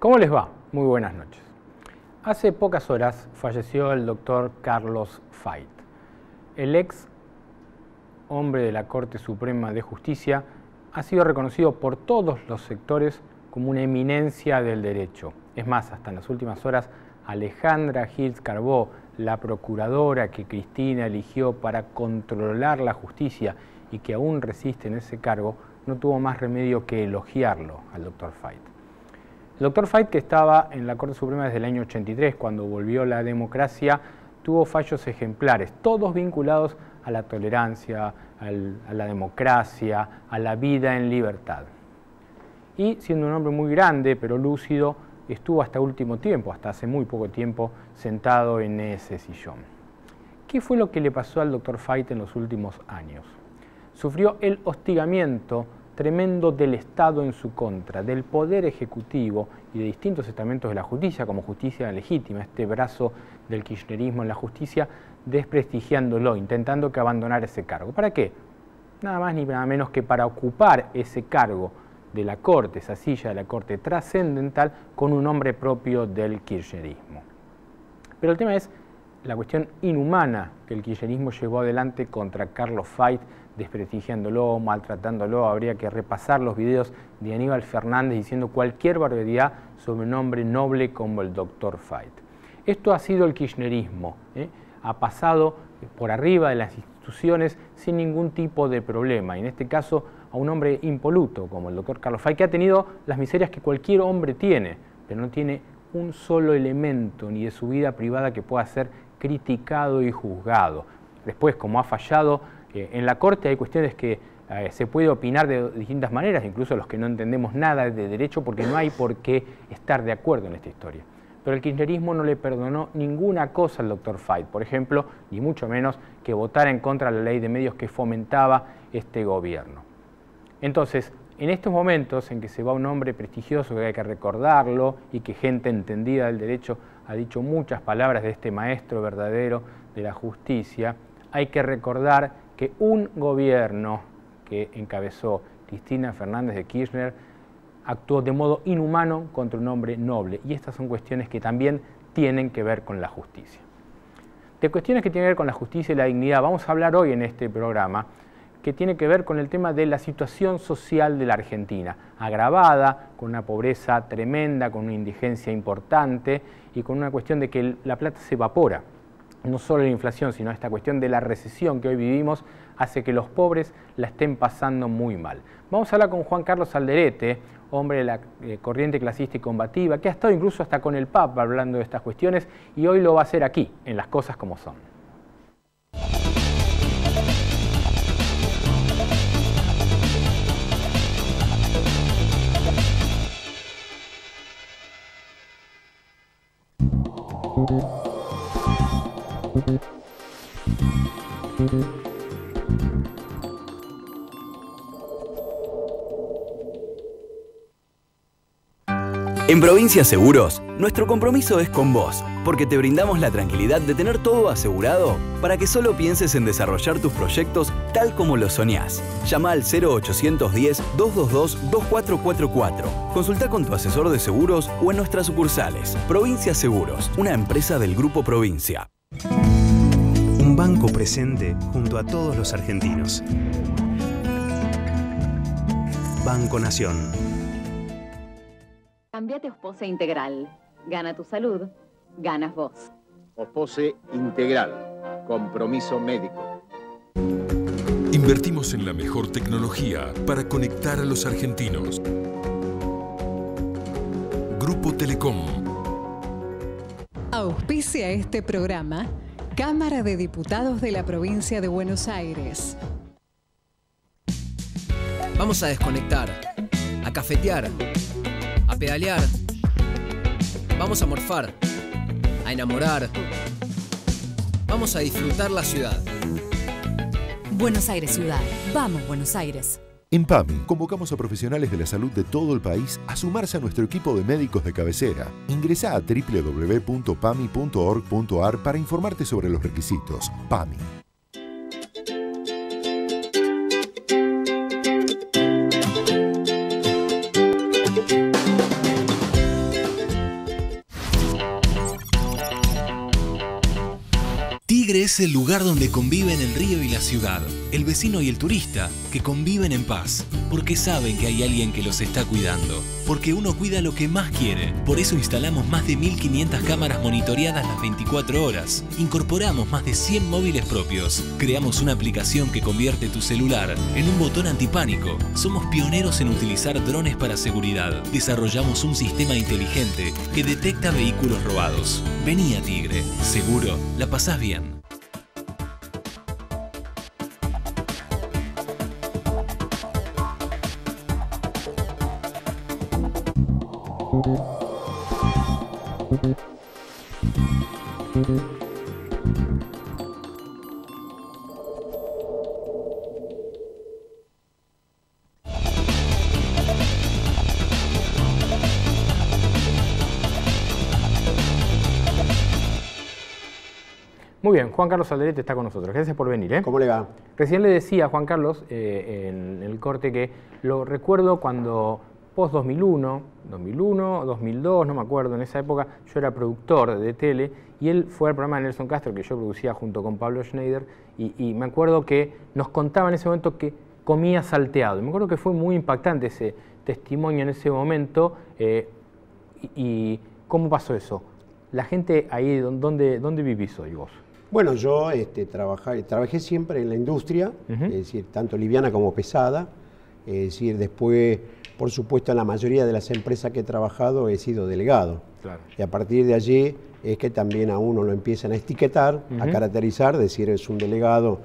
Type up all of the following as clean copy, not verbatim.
¿Cómo les va? Muy buenas noches. Hace pocas horas falleció el doctor Carlos Fait. El ex hombre de la Corte Suprema de Justicia ha sido reconocido por todos los sectores como una eminencia del derecho. Es más, hasta en las últimas horas, Alejandra Gils Carbó, la procuradora que Cristina eligió para controlar la justicia y que aún resiste en ese cargo, no tuvo más remedio que elogiarlo al doctor Fait. El doctor Fait, que estaba en la Corte Suprema desde el año 83, cuando volvió la democracia, tuvo fallos ejemplares, todos vinculados a la tolerancia, a la democracia, a la vida en libertad. Y siendo un hombre muy grande, pero lúcido, estuvo hasta último tiempo, hasta hace muy poco tiempo, sentado en ese sillón. ¿Qué fue lo que le pasó al doctor Fait en los últimos años? Sufrió el hostigamiento tremendo del Estado en su contra, del Poder Ejecutivo y de distintos estamentos de la justicia, como Justicia Legítima, este brazo del kirchnerismo en la justicia, desprestigiándolo, intentando que abandonara ese cargo. ¿Para qué? Nada más ni nada menos que para ocupar ese cargo de la Corte, esa silla de la Corte trascendental, con un nombre propio del kirchnerismo. Pero el tema es la cuestión inhumana que el kirchnerismo llevó adelante contra Carlos Fait, desprestigiándolo, maltratándolo. Habría que repasar los videos de Aníbal Fernández diciendo cualquier barbaridad sobre un hombre noble como el doctor Fait. Esto ha sido el kirchnerismo, ha pasado por arriba de las instituciones sin ningún tipo de problema, y en este caso a un hombre impoluto como el doctor Carlos Fait, que ha tenido las miserias que cualquier hombre tiene, pero no tiene un solo elemento ni de su vida privada que pueda ser criticado y juzgado. Después, como ha fallado en la Corte, hay cuestiones que se puede opinar de distintas maneras, incluso los que no entendemos nada de derecho, porque no hay por qué estar de acuerdo en esta historia. Pero el kirchnerismo no le perdonó ninguna cosa al doctor Fait, por ejemplo, ni mucho menos que votara en contra de la ley de medios que fomentaba este gobierno. Entonces, en estos momentos en que se va un hombre prestigioso, que hay que recordarlo, y que gente entendida del derecho ha dicho muchas palabras de este maestro verdadero de la justicia, hay que recordar que un gobierno que encabezó Cristina Fernández de Kirchner actuó de modo inhumano contra un hombre noble, y estas son cuestiones que también tienen que ver con la justicia. De cuestiones que tienen que ver con la justicia y la dignidad vamos a hablar hoy en este programa, que tiene que ver con el tema de la situación social de la Argentina, agravada con una pobreza tremenda, con una indigencia importante y con una cuestión de que la plata se evapora. No solo la inflación, sino esta cuestión de la recesión que hoy vivimos hace que los pobres la estén pasando muy mal. Vamos a hablar con Juan Carlos Alderete, hombre de la corriente clasista y combativa, que ha estado incluso hasta con el Papa hablando de estas cuestiones, y hoy lo va a hacer aquí, en Las Cosas Como Son. En Provincia Seguros, nuestro compromiso es con vos, porque te brindamos la tranquilidad de tener todo asegurado para que solo pienses en desarrollar tus proyectos tal como lo soñás. Llama al 0810-222-2444. Consulta con tu asesor de seguros o en nuestras sucursales. Provincia Seguros, una empresa del Grupo Provincia. Un banco presente junto a todos los argentinos. Banco Nación. Cambiate Ospose Integral. Gana tu salud, ganas vos. Ospose Integral. Compromiso médico. Invertimos en la mejor tecnología para conectar a los argentinos. Grupo Telecom. Auspicia este programa Cámara de Diputados de la Provincia de Buenos Aires. Vamos a desconectar, a cafetear, a pedalear. Vamos a morfar, a enamorar. Vamos a disfrutar la ciudad. Buenos Aires Ciudad. Vamos, Buenos Aires. En PAMI, convocamos a profesionales de la salud de todo el país a sumarse a nuestro equipo de médicos de cabecera. Ingresá a www.pami.org.ar para informarte sobre los requisitos. PAMI. Tigre es el lugar donde conviven el río y la ciudad, el vecino y el turista, que conviven en paz, porque saben que hay alguien que los está cuidando, porque uno cuida lo que más quiere. Por eso instalamos más de 1500 cámaras monitoreadas las 24 horas, incorporamos más de 100 móviles propios, creamos una aplicación que convierte tu celular en un botón antipánico, somos pioneros en utilizar drones para seguridad, desarrollamos un sistema inteligente que detecta vehículos robados. Vení a Tigre, seguro la pasás bien. Muy bien, Juan Carlos Alderete está con nosotros. Gracias por venir. ¿Cómo le va? Recién le decía a Juan Carlos en el corte que lo recuerdo cuando post-2001, 2002, no me acuerdo, en esa época yo era productor de tele y él fue al programa de Nelson Castro que yo producía junto con Pablo Schneider y me acuerdo que nos contaba en ese momento que comía salteado. Y me acuerdo que fue muy impactante ese testimonio en ese momento y ¿cómo pasó eso? La gente ahí, ¿dónde vivís hoy vos? Bueno, yo trabajé siempre en la industria, es decir, tanto liviana como pesada, es decir, después, por supuesto, en la mayoría de las empresas que he trabajado he sido delegado. Claro. Y a partir de allí es que también a uno lo empiezan a etiquetar, a caracterizar, decir, es un delegado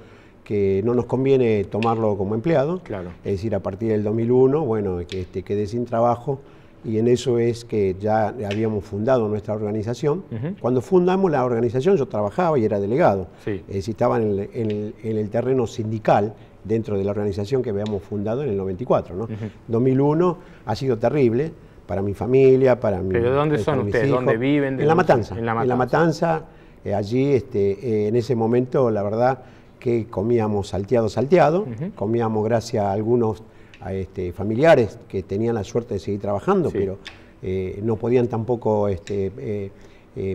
que no nos conviene tomarlo como empleado. Claro. Es decir, a partir del 2001, bueno, quedé sin trabajo. Y en eso es que ya habíamos fundado nuestra organización. Cuando fundamos la organización yo trabajaba y era delegado. Sí. Estaba en el terreno sindical dentro de la organización que habíamos fundado en el 94. ¿no? 2001 ha sido terrible para mi familia, para mi ¿Pero dónde son ustedes? ¿Dónde viven? En La Matanza. En La Matanza. Allí, en ese momento, la verdad que comíamos salteado. Comíamos gracias a algunos familiares que tenían la suerte de seguir trabajando, sí. Pero no podían tampoco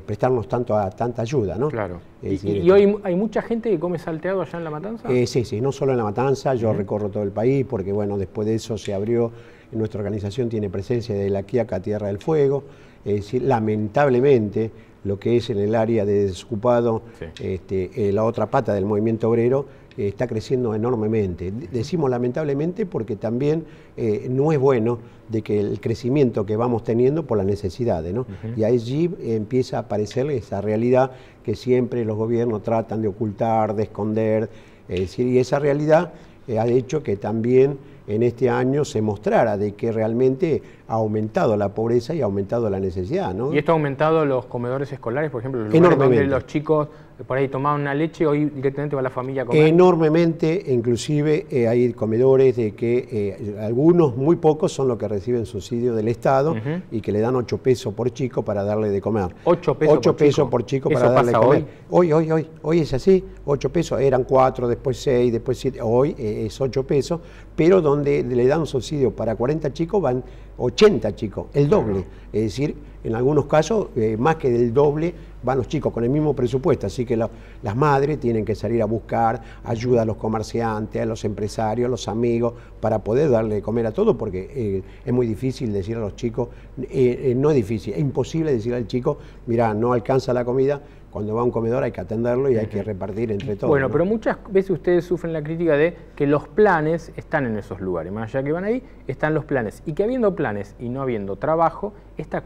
prestarnos tanta ayuda, ¿no? Claro. ¿Y hoy hay mucha gente que come salteado allá en La Matanza? Sí, no solo en La Matanza, yo recorro todo el país porque bueno, después de eso se abrió, en nuestra organización tiene presencia de La Quiaca, Tierra del Fuego, es decir, lamentablemente lo que es en el área de desocupado, sí. La otra pata del movimiento obrero, está creciendo enormemente. Decimos lamentablemente porque también no es bueno de que el crecimiento que vamos teniendo por las necesidades, ¿no? Y allí empieza a aparecer esa realidad que siempre los gobiernos tratan de ocultar, de esconder, y esa realidad ha hecho que también en este año se mostrara de que realmente ha aumentado la pobreza y ha aumentado la necesidad, ¿no? ¿Y esto ha aumentado los comedores escolares, por ejemplo, los lugares donde los chicos por ahí tomaban una leche, hoy directamente va la familia a comer? Enormemente, inclusive hay comedores de que algunos, muy pocos, son los que reciben subsidio del Estado y que le dan 8 pesos por chico para darle de comer. 8 pesos por chico para darle de comer. Hoy es así, 8 pesos, eran 4, después 6, después 7, hoy es 8 pesos, pero donde le dan un subsidio para 40 chicos van 80 chicos, el doble, es decir, en algunos casos más que del doble van los chicos con el mismo presupuesto, así que las madres tienen que salir a buscar ayuda a los comerciantes, a los empresarios, a los amigos, para poder darle de comer a todos, porque es muy difícil decir a los chicos, no es difícil, es imposible decir al chico, mira, no alcanza la comida. Cuando va a un comedor hay que atenderlo y hay que repartir entre todos. Bueno, ¿no? Pero muchas veces ustedes sufren la crítica de que los planes están en esos lugares. Más allá que van ahí, están los planes. Y que habiendo planes y no habiendo trabajo, esta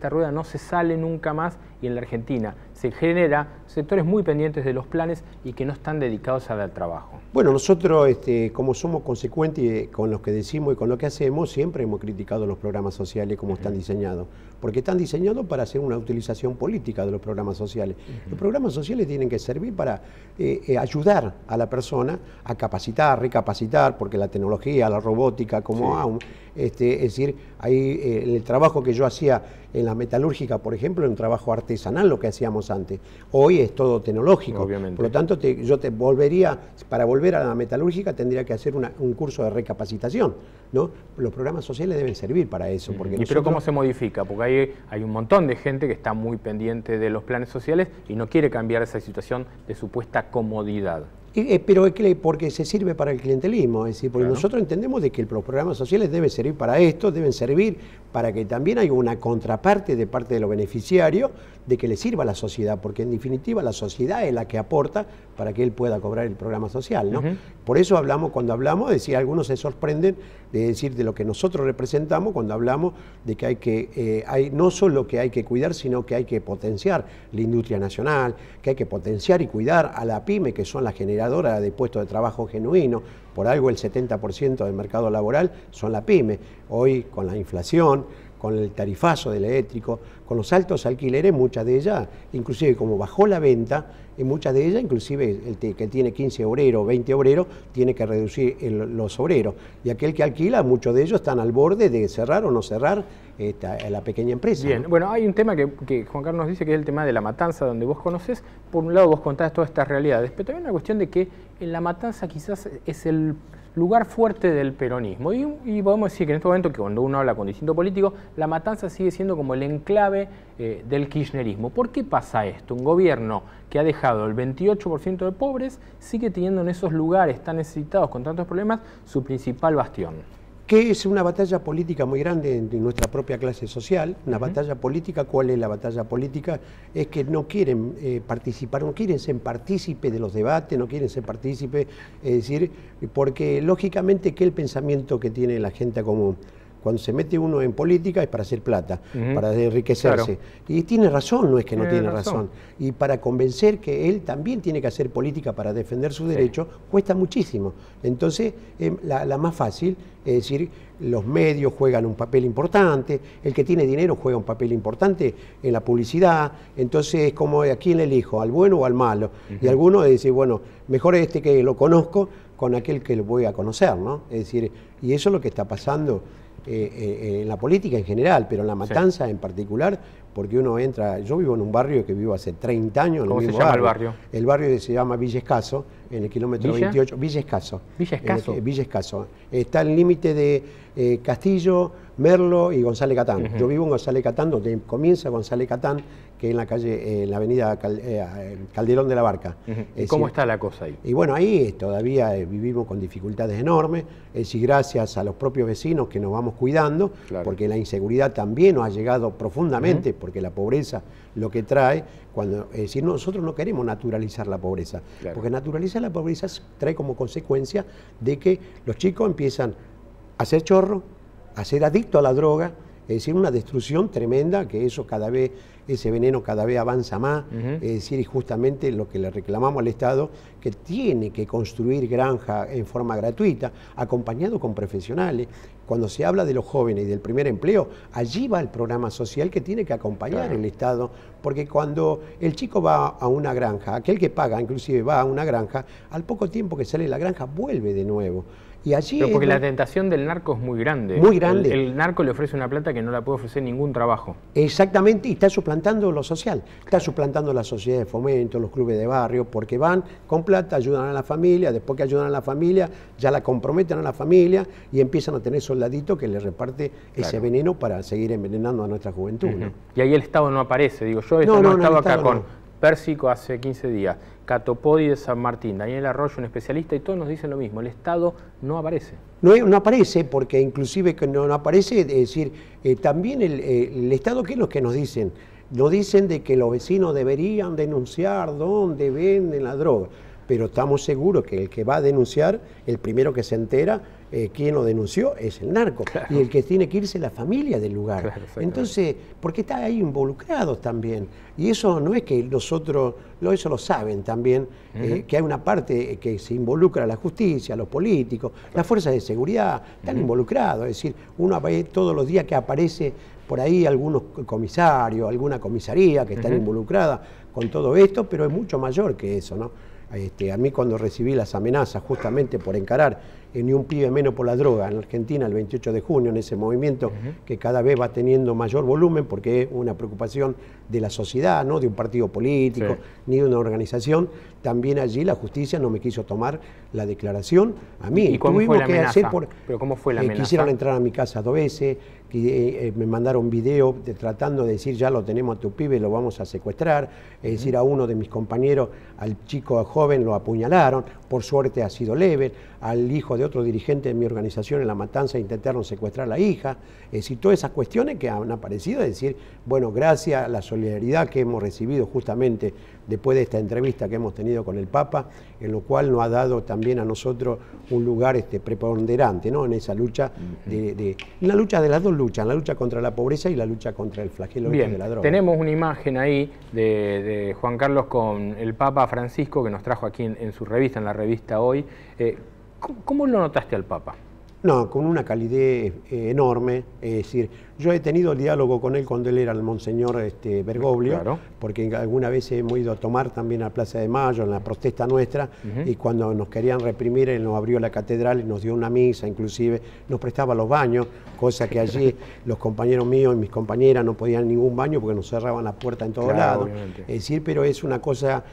rueda no se sale nunca más y en la Argentina se genera sectores muy pendientes de los planes y que no están dedicados al trabajo. Bueno, nosotros como somos consecuentes con lo que decimos y con lo que hacemos, siempre hemos criticado los programas sociales como están diseñados, porque están diseñados para hacer una utilización política de los programas sociales. Los programas sociales tienen que servir para ayudar a la persona a capacitar, recapacitar, porque la tecnología, la robótica, como aún, es decir, ahí el trabajo que yo hacía en la metalúrgica, por ejemplo, era un trabajo artesanal lo que hacíamos antes. Hoy es todo tecnológico. Obviamente. Por lo tanto, para volver a la metalúrgica tendría que hacer un curso de recapacitación, ¿no? Los programas sociales deben servir para eso. Porque pero ¿cómo se modifica? Porque hay un montón de gente que está muy pendiente de los planes sociales y no quiere cambiar esa situación de supuesta comodidad. Pero porque se sirve para el clientelismo, es decir, porque nosotros entendemos de que los programas sociales deben servir para esto, deben servir para que también haya una contraparte de parte de los beneficiarios de que le sirva a la sociedad, porque en definitiva la sociedad es la que aporta para que él pueda cobrar el programa social, ¿no? Por eso cuando hablamos, es decir, algunos se sorprenden de decir de lo que nosotros representamos cuando hablamos de que no solo que hay que cuidar, sino que hay que potenciar la industria nacional, que hay que potenciar y cuidar a la pyme, que son las generadoras de puestos de trabajo genuinos. Por algo el 70% del mercado laboral son la pyme. Hoy con la inflación, con el tarifazo del eléctrico, con los altos alquileres, muchas de ellas, inclusive como bajó la venta, muchas de ellas, inclusive el que tiene 15 obreros, 20 obreros, tiene que reducir los obreros. Y aquel que alquila, muchos de ellos están al borde de cerrar o no cerrar la pequeña empresa. Bien, ¿no? Bueno, hay un tema que Juan Carlos nos dice, que es el tema de La Matanza, donde vos conocés. Por un lado vos contás todas estas realidades, pero también una cuestión de que en La Matanza quizás es el lugar fuerte del peronismo. Y podemos decir que en este momento, que cuando uno habla con distinto político, La Matanza sigue siendo como el enclave del kirchnerismo. ¿Por qué pasa esto? Un gobierno que ha dejado el 28% de pobres sigue teniendo en esos lugares tan necesitados, con tantos problemas, su principal bastión. Que es una batalla política muy grande de nuestra propia clase social, una batalla política. ¿Cuál es la batalla política? Es que no quieren participar, no quieren ser partícipes de los debates, no quieren ser partícipes, es decir, porque lógicamente que el pensamiento que tiene la gente común, cuando se mete uno en política es para hacer plata, para enriquecerse. Claro. Y tiene razón, no es que no tiene razón. Y para convencer que él también tiene que hacer política para defender sus derechos, cuesta muchísimo. Entonces, la más fácil es decir, los medios juegan un papel importante, el que tiene dinero juega un papel importante en la publicidad. Entonces, es como ¿a quién le elijo? ¿Al bueno o al malo? Y algunos dicen, bueno, mejor este que lo conozco con aquel que lo voy a conocer, ¿no? Es decir, y eso es lo que está pasando en la política en general, pero en La Matanza en particular, porque uno entra, yo vivo en un barrio que vivo hace 30 años. ¿Cómo se llama el barrio? El barrio se llama Villa Escaso, en el kilómetro 28. Villa Escaso. Villa Escaso. Villa Escaso. Está al límite de Castillo, Merlo y González Catán. Yo vivo en González Catán, donde comienza González Catán, que es en la calle, en la avenida Calderón de la Barca. ¿Y cómo está la cosa ahí? Y bueno, ahí todavía vivimos con dificultades enormes, es decir, gracias a los propios vecinos que nos vamos cuidando, porque la inseguridad también nos ha llegado profundamente, porque la pobreza lo que trae, es decir, nosotros no queremos naturalizar la pobreza, porque naturalizar la pobreza trae como consecuencia de que los chicos empiezan a ser chorros, a ser adictos a la droga, es decir, una destrucción tremenda, que eso cada vez, ese veneno cada vez avanza más, es decir, y justamente lo que le reclamamos al Estado, que tiene que construir granja en forma gratuita, acompañado con profesionales. Cuando se habla de los jóvenes y del primer empleo, allí va el programa social que tiene que acompañar el Estado, porque cuando el chico va a una granja, aquel que paga inclusive va a una granja, al poco tiempo que sale de la granja vuelve de nuevo. Y allí pero porque la tentación del narco es muy grande. Muy grande. El narco le ofrece una plata que no la puede ofrecer ningún trabajo. Exactamente, y está suplantando lo social. Está suplantando la sociedad de fomento, los clubes de barrio, porque van con plata, ayudan a la familia, después que ayudan a la familia, ya la comprometen a la familia y empiezan a tener soldaditos que les reparte ese veneno para seguir envenenando a nuestra juventud. ¿No? Y ahí el Estado no aparece. Digo, yo he estado acá con Pérsico hace 15 días, Catopodi de San Martín, Daniel Arroyo, un especialista, y todos nos dicen lo mismo, el Estado no aparece. No aparece, porque inclusive que no aparece, es decir, también el Estado, ¿qué es lo que nos dicen? Nos dicen de que los vecinos deberían denunciar dónde venden la droga, pero estamos seguros que el que va a denunciar, el primero que se entera, quien lo denunció es el narco, y el que tiene que irse es la familia del lugar. Entonces, porque está ahí involucrados también, y eso no es que nosotros, eso lo saben también, que hay una parte que se involucra la justicia, los políticos, las fuerzas de seguridad, están involucrados, es decir, uno ve todos los días que aparece por ahí algunos comisarios, alguna comisaría que están involucrada con todo esto, pero es mucho mayor que eso, ¿no? A mí cuando recibí las amenazas justamente por encarar Ni un pibe menos por la droga en Argentina el 28 de junio, en ese movimiento que cada vez va teniendo mayor volumen porque es una preocupación de la sociedad, no de un partido político, ni de una organización, también allí la justicia no me quiso tomar la declaración a mí. ¿Y cómo fue la amenaza? ¿Pero cómo fue la amenaza? Quisieron entrar a mi casa 2 veces, me mandaron video tratando de decir ya lo tenemos a tu pibe, lo vamos a secuestrar, es decir, a uno de mis compañeros, al chico joven lo apuñalaron, por suerte ha sido leve, al hijo de otro dirigente de mi organización en La Matanza intentaron secuestrar a la hija, es decir, todas esas cuestiones que han aparecido, es decir, bueno, gracias a la solidaridad que hemos recibido justamente después de esta entrevista que hemos tenido con el Papa, en lo cual nos ha dado también a nosotros un lugar preponderante, ¿no?, en esa lucha, en la lucha de las dos luchas, la lucha contra la pobreza y la lucha contra el flagelo de la droga. Tenemos una imagen ahí de Juan Carlos con el Papa Francisco que nos trajo aquí en su revista, en la revista Hoy. ¿Cómo lo notaste al Papa? No, con una calidez enorme, es decir, yo he tenido el diálogo con él cuando él era el Monseñor Bergoglio, porque alguna vez hemos ido a tomar también a Plaza de Mayo, en la protesta nuestra, y cuando nos querían reprimir, él nos abrió la catedral y nos dio una misa, inclusive nos prestaba los baños, cosa que allí los compañeros míos y mis compañeras no podían ningún baño porque nos cerraban la puerta en todos lados. Es decir, pero es una cosa,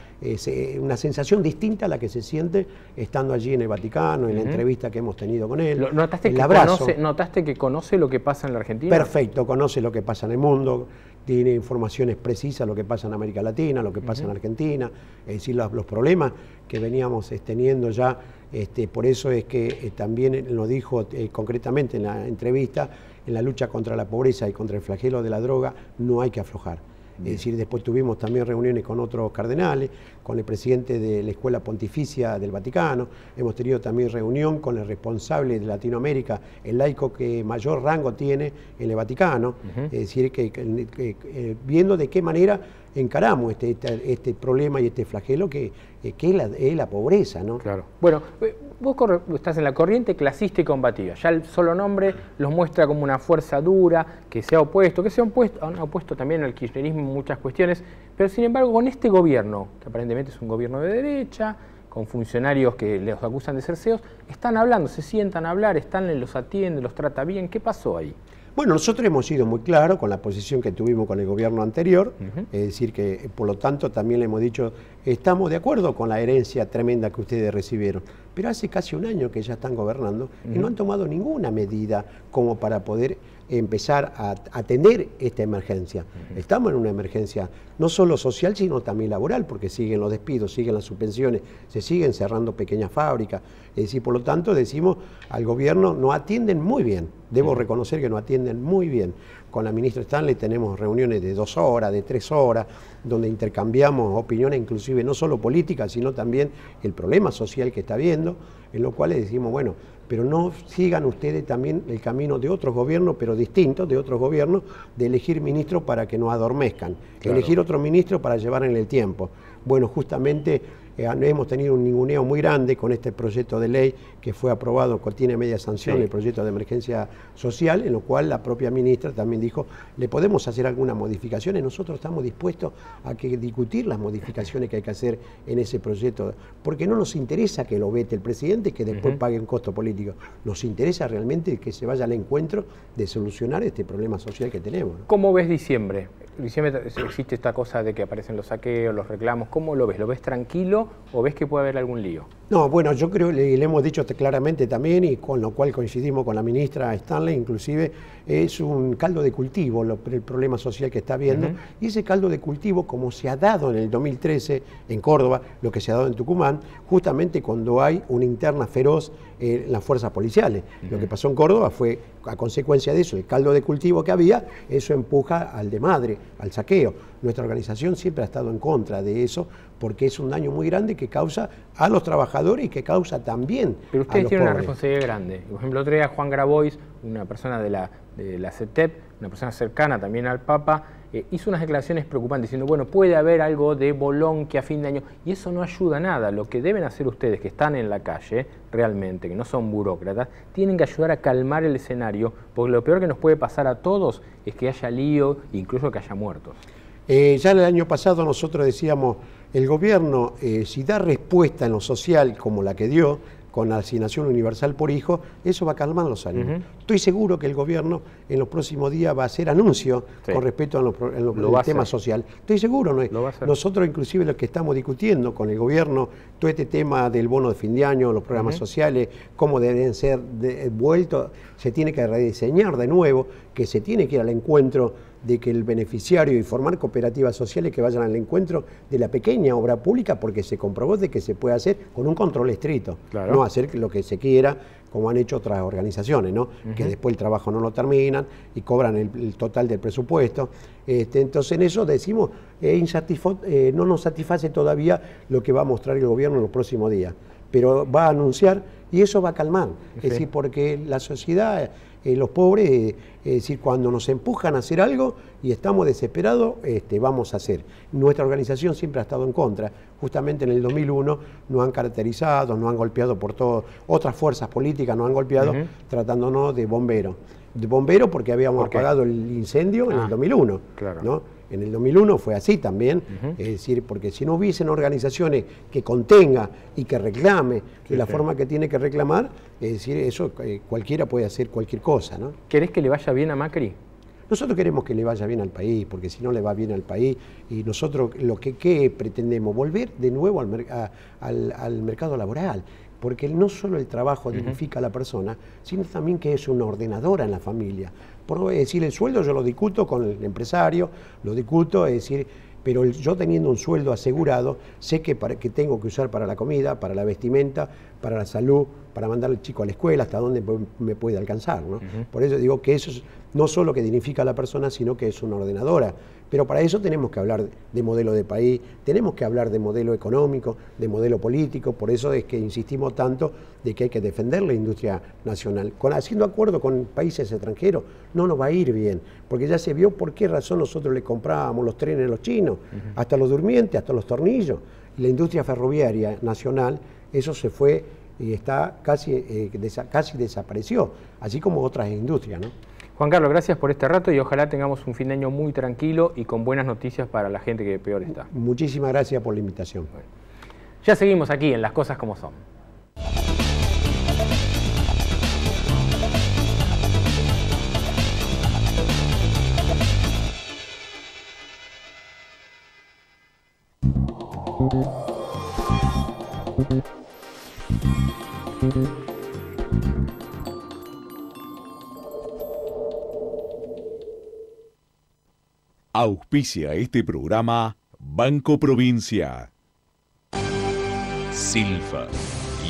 una sensación distinta a la que se siente estando allí en el Vaticano, en la entrevista que hemos tenido con él. ¿Notaste que conoce lo que pasa en la Argentina? Perfecto, conoce lo que pasa en el mundo, tiene informaciones precisas lo que pasa en América Latina, lo que pasa en Argentina, es decir, los problemas que veníamos teniendo ya, por eso es que también lo dijo concretamente en la entrevista, en la lucha contra la pobreza y contra el flagelo de la droga no hay que aflojar. Es decir, después tuvimos también reuniones con otros cardenales, con el presidente de la Escuela Pontificia del Vaticano, hemos tenido también reunión con el responsable de Latinoamérica, el laico que mayor rango tiene en el Vaticano, es decir, que viendo de qué manera encaramos este problema y este flagelo que es la pobreza, ¿no? Claro. Bueno, vos estás en la corriente clasista y combativa. Ya el solo nombre los muestra como una fuerza dura, que se ha opuesto, han opuesto también al kirchnerismo en muchas cuestiones, pero sin embargo con este gobierno, que aparentemente es un gobierno de derecha, con funcionarios que los acusan de ser CEOs, están hablando, se sientan a hablar, los atienden, los trata bien. ¿Qué pasó ahí? Bueno, nosotros hemos sido muy claros con la posición que tuvimos con el gobierno anterior, es decir, que por lo tanto también le hemos dicho, estamos de acuerdo con la herencia tremenda que ustedes recibieron, pero hace casi un año que ya están gobernando y no han tomado ninguna medida como para poder empezar a atender esta emergencia. Estamos en una emergencia no solo social, sino también laboral, porque siguen los despidos, siguen las suspensiones, se siguen cerrando pequeñas fábricas. Es decir, por lo tanto, decimos al gobierno, no atienden muy bien. Debo reconocer que no atienden muy bien. Con la ministra Stanley tenemos reuniones de 2 horas, de 3 horas, donde intercambiamos opiniones, inclusive no solo políticas, sino también el problema social que está habiendo, en lo cual le decimos, bueno, pero no sigan ustedes también el camino de otros gobiernos, pero distintos, de otros gobiernos, de elegir ministros para que nos adormezcan, elegir otro ministro para llevar en el tiempo. Bueno, justamente hemos tenido un ninguneo muy grande con este proyecto de ley que fue aprobado, tiene media sanción, el proyecto de emergencia social, en lo cual la propia ministra también dijo, ¿le podemos hacer algunas modificaciones? Nosotros estamos dispuestos a discutir las modificaciones que hay que hacer en ese proyecto, porque no nos interesa que lo vete el presidente y que después pague un costo político. Nos interesa realmente que se vaya al encuentro de solucionar este problema social que tenemos. ¿Cómo ves diciembre? Diciembre existe esta cosa de que aparecen los saqueos, los reclamos. ¿Cómo lo ves? ¿Lo ves tranquilo o ves que puede haber algún lío? No, bueno, yo creo, le hemos dicho claramente también, y con lo cual coincidimos con la ministra Stanley, inclusive, es un caldo de cultivo el problema social que está habiendo, y ese caldo de cultivo, como se ha dado en el 2013 en Córdoba, lo que se ha dado en Tucumán, justamente cuando hay una interna feroz en las fuerzas policiales. Lo que pasó en Córdoba fue, a consecuencia de eso, el caldo de cultivo que había, eso empuja al desmadre, al saqueo. Nuestra organización siempre ha estado en contra de eso, porque es un daño muy grande que causa a los trabajadores y que causa también Pero ustedes tienen una responsabilidad grande. Por ejemplo, otro día Juan Grabois, una persona de la CETEP, una persona cercana también al Papa, hizo unas declaraciones preocupantes diciendo, bueno, puede haber algo de bolón que a fin de año, y eso no ayuda a nada. Lo que deben hacer ustedes que están en la calle, realmente, que no son burócratas, tienen que ayudar a calmar el escenario, porque lo peor que nos puede pasar a todos es que haya lío, incluso que haya muertos. Ya el año pasado nosotros decíamos, el gobierno, si da respuesta en lo social como la que dio, con la asignación universal por hijo, eso va a calmar los ánimos. Estoy seguro que el gobierno en los próximos días va a hacer anuncios con respecto al tema social. Estoy seguro, ¿no? Nosotros inclusive lo que estamos discutiendo con el gobierno, todo este tema del bono de fin de año, los programas sociales, cómo deben ser vueltos, se tiene que rediseñar de nuevo, que se tiene que ir al encuentro de que el beneficiario y formar cooperativas sociales que vayan al encuentro de la pequeña obra pública, porque se comprobó de que se puede hacer con un control estricto, no hacer lo que se quiera, como han hecho otras organizaciones, ¿no? Que después el trabajo no lo terminan y cobran el total del presupuesto. Entonces en eso decimos, no nos satisface todavía lo que va a mostrar el gobierno en los próximos días, pero va a anunciar y eso va a calmar, es decir, porque la sociedad... los pobres, es decir, cuando nos empujan a hacer algo y estamos desesperados, vamos a hacer. Nuestra organización siempre ha estado en contra. Justamente en el 2001 nos han caracterizado, nos han golpeado por todo, otras fuerzas políticas nos han golpeado tratándonos de bomberos. De bomberos porque habíamos apagado el incendio en el 2001, ¿no? En el 2001 fue así también, es decir, porque si no hubiesen organizaciones que contenga y que reclame de la forma que tiene que reclamar, es decir, eso cualquiera puede hacer cualquier cosa, ¿no? ¿Querés que le vaya bien a Macri? Nosotros queremos que le vaya bien al país, porque si no le va bien al país, y nosotros ¿qué pretendemos? Volver de nuevo al mercado laboral. Porque no solo el trabajo dignifica a la persona, sino también que es una ordenadora en la familia. Por decir, el sueldo yo lo discuto con el empresario, lo discuto, es decir, pero yo teniendo un sueldo asegurado, sé que tengo que usar para la comida, para la vestimenta, para la salud, para mandar al chico a la escuela, hasta dónde me puede alcanzar, ¿no? Por eso digo que eso es no solo que dignifica a la persona, sino que es una ordenadora. Pero para eso tenemos que hablar de modelo de país, tenemos que hablar de modelo económico, de modelo político, por eso es que insistimos tanto de que hay que defender la industria nacional. Haciendo acuerdo con países extranjeros no nos va a ir bien, porque ya se vio por qué razón nosotros le comprábamos los trenes a los chinos, hasta los durmientes, hasta los tornillos. La industria ferroviaria nacional, eso se fue y está casi desapareció, así como otras industrias, ¿no? Juan Carlos, gracias por este rato y ojalá tengamos un fin de año muy tranquilo y con buenas noticias para la gente que peor está. Muchísimas gracias por la invitación. Bueno, ya seguimos aquí en Las Cosas Como Son. Auspicia este programa Banco Provincia. Silfa,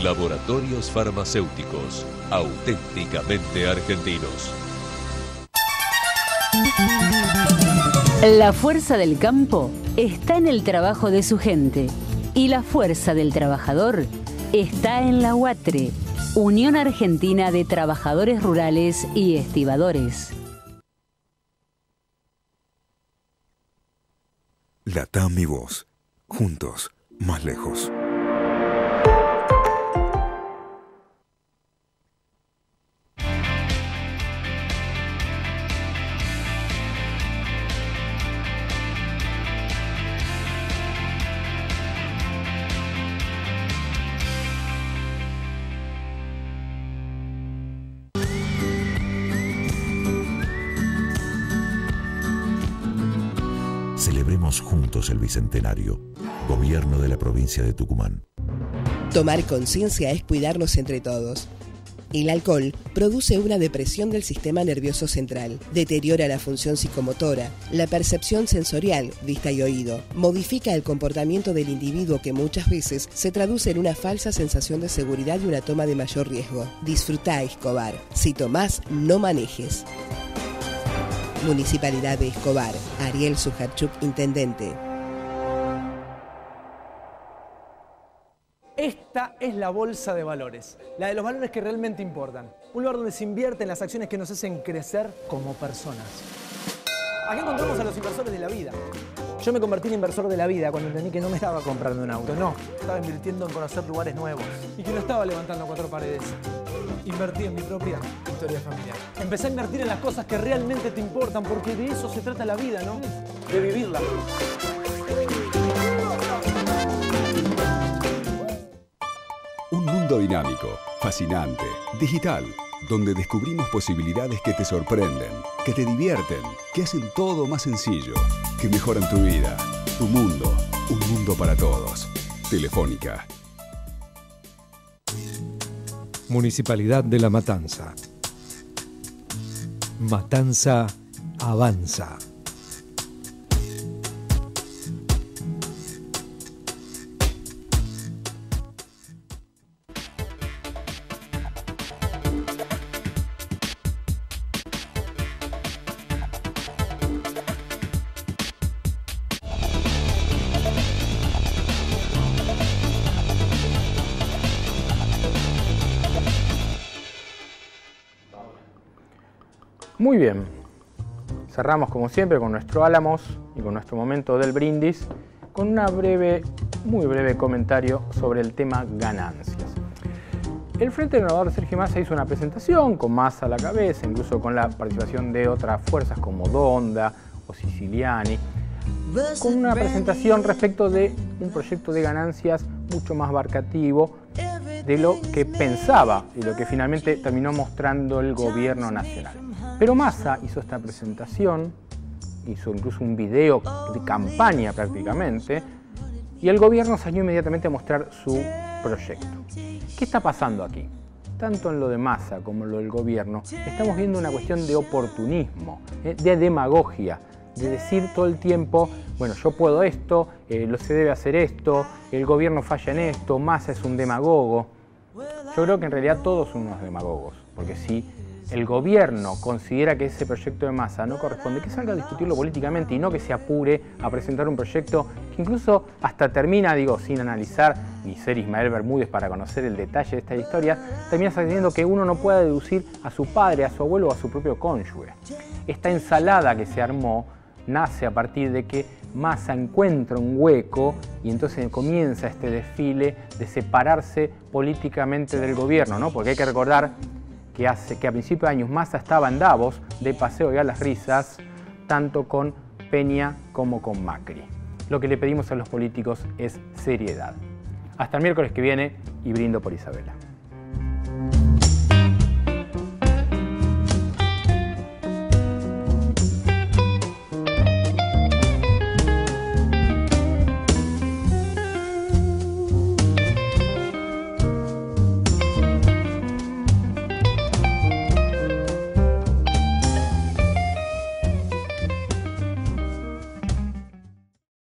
laboratorios farmacéuticos auténticamente argentinos. La fuerza del campo está en el trabajo de su gente y la fuerza del trabajador está en la UATRE, Unión Argentina de Trabajadores Rurales y Estibadores. LATAM y vos, juntos, más lejos. Celebremos juntos el Bicentenario. Gobierno de la provincia de Tucumán. Tomar conciencia es cuidarnos entre todos. El alcohol produce una depresión del sistema nervioso central, deteriora la función psicomotora, la percepción sensorial, vista y oído, modifica el comportamiento del individuo que muchas veces se traduce en una falsa sensación de seguridad y una toma de mayor riesgo. Disfrutá, Escobar. Si tomás, no manejes. Municipalidad de Escobar. Ariel Sujarchuk, intendente. Esta es la bolsa de valores, la de los valores que realmente importan. Un lugar donde se invierte en las acciones que nos hacen crecer como personas. Aquí encontramos a los inversores de la vida. Yo me convertí en inversor de la vida cuando entendí que no me estaba comprando un auto, no. Estaba invirtiendo en conocer lugares nuevos y que no estaba levantando 4 paredes. Invertí en mi propia historia familiar. Empecé a invertir en las cosas que realmente te importan, porque de eso se trata la vida, ¿no? De vivirla. Un mundo dinámico, fascinante, digital, donde descubrimos posibilidades que te sorprenden, que te divierten, que hacen todo más sencillo, que mejoran tu vida, tu mundo, un mundo para todos. Telefónica. Municipalidad de La Matanza. Matanza avanza. Muy bien, cerramos como siempre con nuestro Álamos y con nuestro momento del brindis con una muy breve comentario sobre el tema ganancias. El Frente Renovador de Sergio Massa hizo una presentación con Massa a la cabeza, incluso con la participación de otras fuerzas como Donda o Siciliani, con una presentación respecto de un proyecto de ganancias mucho más abarcativo de lo que pensaba y lo que finalmente terminó mostrando el gobierno nacional. Pero Massa hizo esta presentación, hizo incluso un video de campaña prácticamente, y el gobierno salió inmediatamente a mostrar su proyecto. ¿Qué está pasando aquí? Tanto en lo de Massa como en lo del gobierno, estamos viendo una cuestión de oportunismo, de demagogia, de decir todo el tiempo, bueno, yo puedo esto, se debe hacer esto, el gobierno falla en esto, Massa es un demagogo. Yo creo que en realidad todos son unos demagogos, porque si el gobierno considera que ese proyecto de Massa no corresponde, que salga a discutirlo políticamente y no que se apure a presentar un proyecto que incluso hasta termina, sin analizar ni ser Ismael Bermúdez para conocer el detalle de esta historia, termina sabiendo que uno no puede deducir a su padre, a su abuelo o a su propio cónyuge. Esta ensalada que se armó nace a partir de que Massa encuentra un hueco y entonces comienza este desfile de separarse políticamente del gobierno, ¿no? Porque hay que recordar que a principios de años Massa estaba en Davos de paseo y a las risas, tanto con Peña como con Macri. Lo que le pedimos a los políticos es seriedad. Hasta el miércoles que viene y brindo por Isabela.